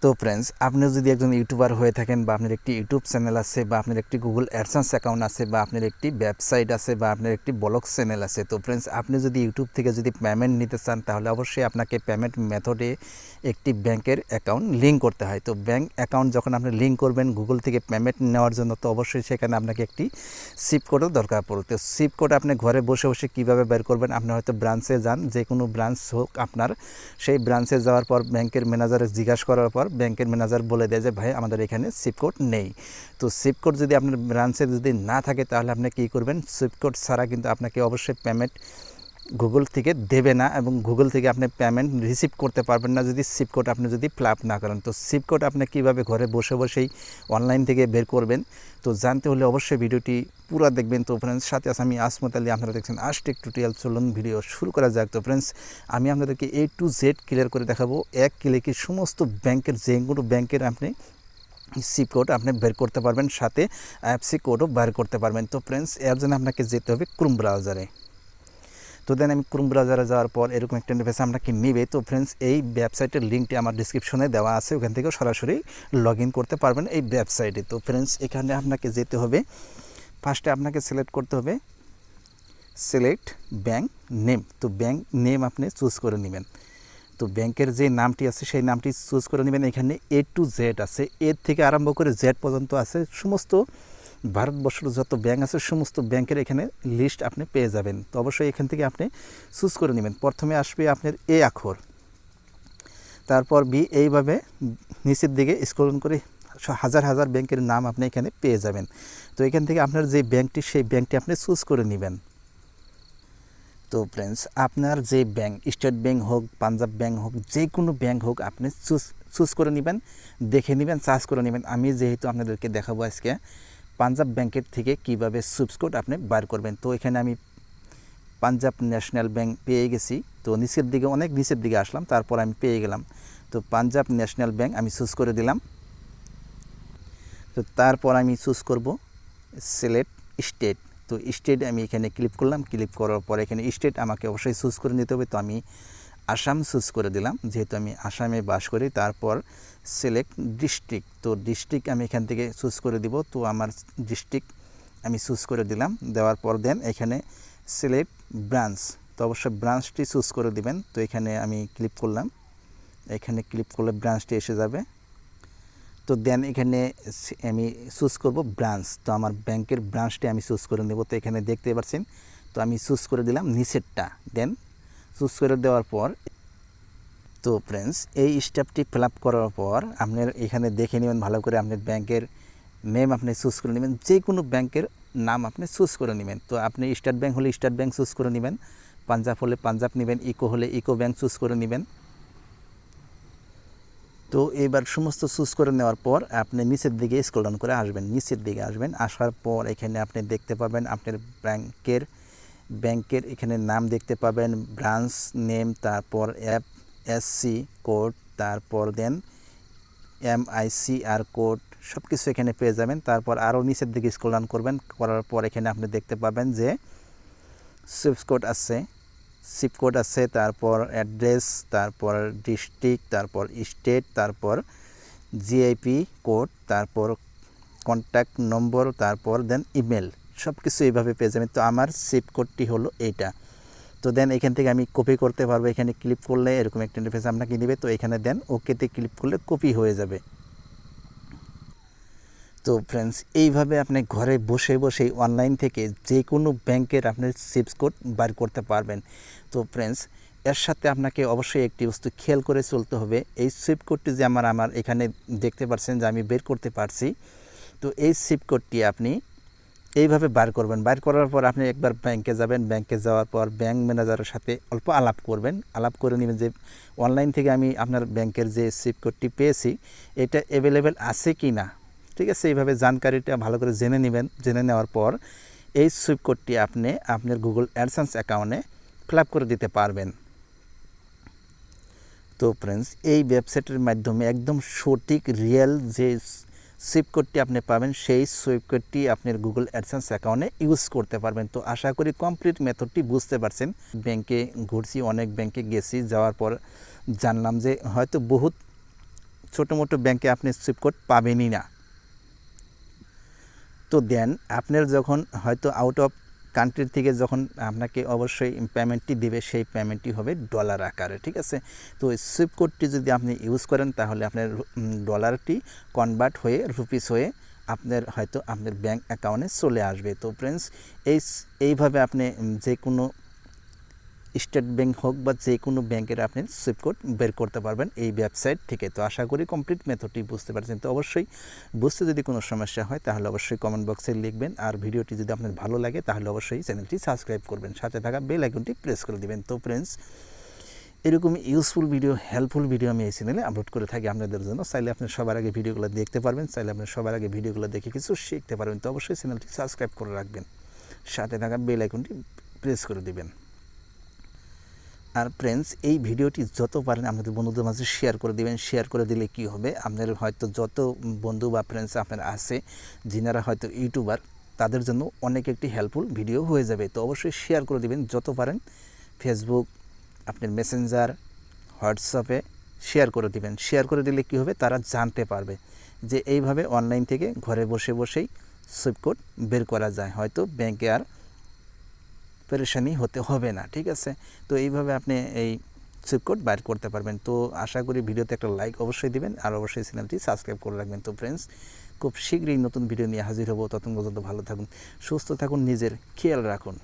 তো ফ্রেন্ডস, আপনি যদি একজন ইউটিউবার হয়ে থাকেন বা আপনার একটি ইউটিউব চ্যানেল আছে বা আপনার একটি গুগল অ্যাডসেন্স অ্যাকাউন্ট আছে বা আপনার একটি ওয়েবসাইট আছে বা আপনার একটি ব্লগ চ্যানেল আছে, তো ফ্রেন্ডস আপনি যদি ইউটিউব থেকে যদি পেমেন্ট নিতে চান তাহলে অবশ্যই আপনাকে পেমেন্ট মেথডে একটি ব্যাংকের অ্যাকাউন্ট লিঙ্ক করতে হয়। তো ব্যাংক অ্যাকাউন্ট যখন আপনি লিঙ্ক করবেন গুগল থেকে পেমেন্ট নেওয়ার জন্য, তো অবশ্যই সেখানে আপনাকে একটি সিপ কোডও দরকার পড়ে। তো সিপ কোড আপনি ঘরে বসে বসে কীভাবে বের করবেন, আপনি হয়তো ব্রাঞ্চে যান, যে কোনো ব্রাঞ্চ হোক আপনার, সেই ব্রাঞ্চে যাওয়ার পর ব্যাংকের ম্যানেজারে জিজ্ঞাসা করার পর ব্যাংকের ম্যানেজার বলে দেয় যে ভাই আমাদের এখানে সিপ কোড নেই। তো সিপ কোড যদি আপনার ব্রাঞ্চে যদি না থাকে তাহলে আপনি কী করবেন, সিপ কোড ছাড়া কিন্তু আপনাকে অবশ্যই পেমেন্ট গুগল থেকে দেবে না এবং গুগল থেকে আপনি পেমেন্ট রিসিভ করতে পারবেন না যদি সিপ কোড আপনি যদি ফিল আপ না করেন। তো সিপ কোড আপনি কীভাবে ঘরে বসে বসেই অনলাইন থেকে বের করবেন, তো জানতে হলে অবশ্যই ভিডিওটি পুরো দেখবেন। তো ফ্রেন্ডস, সাথে আছে আমি আসমত আলী, আপনারা দেখছেন আজটেক টিউটোরিয়াল। চলুন ভিডিও শুরু করা যাক। তো ফ্রেন্ডস, আমি আপনাদেরকে A to Z ক্লিয়ার করে দেখাবো, এক ক্লিকে সমস্ত ব্যাংকের যে কোনো ব্যাংকের আপনি সিপ কোড আপনি বের করতে পারবেন, সাথে আইএফএসসি কোডও বের করতে পারবেন। তো ফ্রেন্ডস, এর জন্য আপনাকে যেতে হবে ক্রোম ব্রাউজারে। তো দেন আমি ক্রোম ব্রাউজারে যাওয়ার পর এরকম একটা ইন্টারফেস আপনাকে নেবে। তো ফ্রেন্ডস, এই ওয়েবসাইটের লিঙ্কটি আমার ডিসক্রিপশনে দেওয়া আছে, ওখান থেকেও সরাসরি লগ ইন করতে পারবেন এই ওয়েবসাইটে। তো ফ্রেন্ডস, এখানে আপনাকে যেতে হবে, ফার্স্টে আপনাকে সিলেক্ট করতে হবে সিলেক্ট ব্যাংক নেম। তো ব্যাংক নেম আপনি চুজ করে নেবেন। তো ব্যাংকের যে নামটি আছে সেই নামটি চুজ করে নেবেন। এখানে A to Z আছে, এর থেকে আরম্ভ করে জেড পর্যন্ত আছে, সমস্ত ভারতবর্ষের যত ব্যাংক আছে সমস্ত ব্যাংকের এখানে লিস্ট আপনি পেয়ে যাবেন। তো অবশ্যই এখান থেকে আপনি চুজ করে নেবেন। প্রথমে আসবে আপনার A আখর, তারপর B, এইভাবে নিচের দিকে স্ক্রল করে হাজার হাজার ব্যাংকের নাম আপনি এখানে পেয়ে যাবেন। তো এখান থেকে আপনার যে ব্যাংকটি সেই ব্যাংকটি আপনি চুজ করে নেবেন। তো ফ্রেন্ডস, আপনার যে ব্যাংক, স্টেট ব্যাংক হোক, পাঞ্জাব ব্যাংক হোক, যে কোনো ব্যাংক হোক, আপনি চুজ করে নেবেন, দেখে নেবেন, সার্চ করে নেবেন। আমি যেহেতু আপনাদেরকে দেখাবো আজকে পাঞ্জাব ব্যাংকের থেকে কিভাবে সুইফট কোড আপনি বার করবেন। তো এখানে আমি পাঞ্জাব ন্যাশনাল ব্যাংক পেয়ে গেছি। তো নিচের দিকে, অনেক নিচের দিকে আসলাম, তারপর আমি পেয়ে গেলাম। তো পাঞ্জাব ন্যাশনাল ব্যাংক আমি চুজ করে দিলাম। তো তারপর আমি চুজ করব সিলেক্ট স্টেট। তো স্টেট আমি এখানে ক্লিক করলাম, ক্লিক করার পর এখানে স্টেট আমাকে অবশ্যই চুজ করে নিতে হবে। তো আমি আসাম চুজ করে দিলাম, যেহেতু আমি আসামে বাস করি। তারপর সিলেক্ট ডিস্ট্রিক্ট। তো ডিস্ট্রিক্ট আমি এখান থেকে চুজ করে দিব। তো আমার ডিস্ট্রিক্ট আমি চুজ করে দিলাম, দেওয়ার পর দেন এখানে সিলেক্ট ব্রাঞ্চ। তো অবশ্যই ব্রাঞ্চটি চুজ করে দিবেন। তো এখানে আমি ক্লিক করলাম, এখানে ক্লিক করলে ব্রাঞ্চটি এসে যাবে। তো দেন এখানে আমি চুজ করব ব্রাঞ্চ। তো আমার ব্যাংকের ব্রাঞ্চটি আমি চুজ করে নেব। তো এখানে দেখতে পাচ্ছেন, তো আমি চুজ করে দিলাম নিচেরটা। দেন চুজ করে দেওয়ার পর, তো ফ্রেন্ডস, এই স্টেপটি ফিল আপ করার পর আপনার এখানে দেখে নেবেন ভালো করে, আপনার ব্যাংকের নেম আপনি চুজ করে নেবেন, যে কোনো ব্যাংকের নাম আপনি চুজ করে নেবেন। তো আপনি স্টেট ব্যাংক হলে স্টেট ব্যাংক চুজ করে নেবেন, পাঞ্জাব হলে পাঞ্জাব নেবেন, ইকো হলে ইকো ব্যাংক চুজ করে নেবেন। তো এবার সমস্ত চুজ করে নেওয়ার পর আপনি নিচের দিকে স্ক্রল ডাউন করে আসবেন, নিচের দিকে আসবেন। আসার পর এখানে আপনি দেখতে পাবেন আপনার ব্যাংকের এখানে নাম দেখতে পাবেন, ব্রাঞ্চ নেম, তারপর এফএসসি কোড, তারপর দেন MICR কোড, সব কিছু এখানে পেয়ে যাবেন। তারপর আরও নিচের দিকে স্ক্রল ডাউন করবেন, করার পর এখানে আপনি দেখতে পাবেন যে সুইফট কোড আছে, সিপ কোড আছে, তারপর অ্যাড্রেস, তারপর ডিস্ট্রিক্ট, তারপর স্টেট, তারপর জিআইপি কোড, তারপর কন্ট্যাক্ট নম্বর, তারপর দেন ইমেল, সব কিছু এইভাবে পেয়ে যাবেন। তো আমার সিপ কোডটি হলো এইটা। তো দেন এখান থেকে আমি কপি করতে পারবো, এখানে ক্লিক করলে এরকম একটা ইন্টারফেস আপনাকে নেবে। তো এখানে দেন ওকেতে ক্লিক করলে কপি হয়ে যাবে। তো ফ্রেন্ডস, এইভাবে আপনি ঘরে বসে বসেই অনলাইন থেকে যে কোনো ব্যাংকের আপনি সিপ কোড বার করতে পারবেন। তো ফ্রেন্ডস, এর সাথে আপনাকে অবশ্যই একটি বস্তু খেয়াল করে চলতে হবে। এই সিপ কোডটি যে আমার এখানে দেখতে পাচ্ছেন যে আমি বের করতে পারছি। তো এই সিপ কোডটি আপনি এইভাবে বার করবেন। বার করার পর আপনি একবার ব্যাংকে যাবেন, ব্যাংকে যাওয়ার পর ব্যাংক ম্যানেজারের সাথে অল্প আলাপ করবেন, আলাপ করে নেবেন যে অনলাইন থেকে আমি আপনার ব্যাংকের যে সিপ কোডটি পেয়েছি এটা অ্যাভেলেবেল আছে কি না। ঠিক আছে, এইভাবে জানকারিটা ভালো করে জেনে নেবেন। জেনে নেওয়ার পর এই সুইপ কোডটি আপনি আপনার গুগল অ্যাডসেন্স অ্যাকাউন্টে ফিল আপ করে দিতে পারবেন। তো ফ্রেন্ডস, এই ওয়েবসাইটের মাধ্যমে একদম সঠিক রিয়েল যে সুইপ কোডটি আপনি পাবেন সেই সুইপ কোডটি আপনার গুগল অ্যাডসেন্স অ্যাকাউন্টে ইউজ করতে পারবেন। তো আশা করি কমপ্লিট মেথডটি বুঝতে পারছেন। ব্যাংকে ঘুরছি, অনেক ব্যাংকে গেছি, যাওয়ার পর জানলাম যে হয়তো বহুত ছোটো মোটো ব্যাংকে আপনি সুইফট কোড পাবেনই না। তো দেন আপনার যখন হয়তো আউট অফ কান্ট্রি থেকে যখন আপনাকে অবশ্যই পেমেন্টটি দেবে, সেই পেমেন্টটি হবে ডলার আকারে, ঠিক আছে। তো এই সুইফট কোডটি যদি আপনি ইউজ করেন তাহলে আপনার ডলারটি কনভার্ট হয়ে রুপিস হয়ে আপনার হয়তো আপনার ব্যাঙ্ক অ্যাকাউন্টে চলে আসবে। তো ফ্রেন্ডস এইভাবে আপনি যে কোনো স্টেট ব্যাঙ্ক হোক বা যে কোনো ব্যাংকের আপনি সুইফট কোড বের করতে পারবেন এই ওয়েবসাইট থেকে। তো আশা করি কমপ্লিট মেথডটি বুঝতে পারছেন। তো অবশ্যই বুঝতে যদি কোনো সমস্যা হয় তাহলে অবশ্যই কমেন্ট বক্সে লিখবেন, আর ভিডিওটি যদি আপনার ভালো লাগে তাহলে অবশ্যই চ্যানেলটি সাবস্ক্রাইব করবেন, সাথে থাকা বেল আইকনটি প্রেস করে দিবেন। তো ফ্রেন্ডস এরকম ইউজফুল ভিডিও, হেল্পফুল ভিডিও আমি এই চ্যানেলে আপলোড করে থাকি আপনাদের জন্য। চাইলে আপনি সবার আগে ভিডিওগুলো দেখতে পারবেন, চাইলে আপনি সবার আগে ভিডিওগুলো দেখে কিছু শিখতে পারবেন। তো অবশ্যই চ্যানেলটি সাবস্ক্রাইব করে রাখবেন, সাথে থাকা বেল আইকনটি প্রেস করে দিবেন। আর ফ্রেন্ডস এই ভিডিওটি যত পারেন আপনাদের বন্ধুদের মাঝে শেয়ার করে দিবেন। শেয়ার করে দিলে কি হবে, আপনার হয়তো যত বন্ধু বা ফ্রেন্ডস আপনার আছে যিনারা হয়তো ইউটিউবার, তাদের জন্য অনেক একটি হেল্পফুল ভিডিও হয়ে যাবে। তো অবশ্যই শেয়ার করে দিবেন যত পারেন। ফেসবুক, আপনার মেসেঞ্জার, হোয়াটসঅ্যাপে শেয়ার করে দিবেন। শেয়ার করে দিলে কি হবে, তারা জানতে পারবে যে এইভাবে অনলাইন থেকে ঘরে বসে বসেই সুইফট কোড বের করা যায়, হয়তো ব্যাংকে আর পেরেশানি হতে হবে না, ঠিক আছে। তো এইভাবে আপনি এই সুইফট কোড বাইর করতে পারবেন। তো আশা করি ভিডিওতে একটা লাইক অবশ্যই দিবেন, আর অবশ্যই চ্যানেলটি সাবস্ক্রাইব করে রাখবেন। তো ফ্রেন্ডস খুব শীঘ্রই নতুন ভিডিও নিয়ে হাজির হব। ততক্ষণ পর্যন্ত ভালো থাকুন, সুস্থ থাকুন, নিজের খেয়াল রাখুন।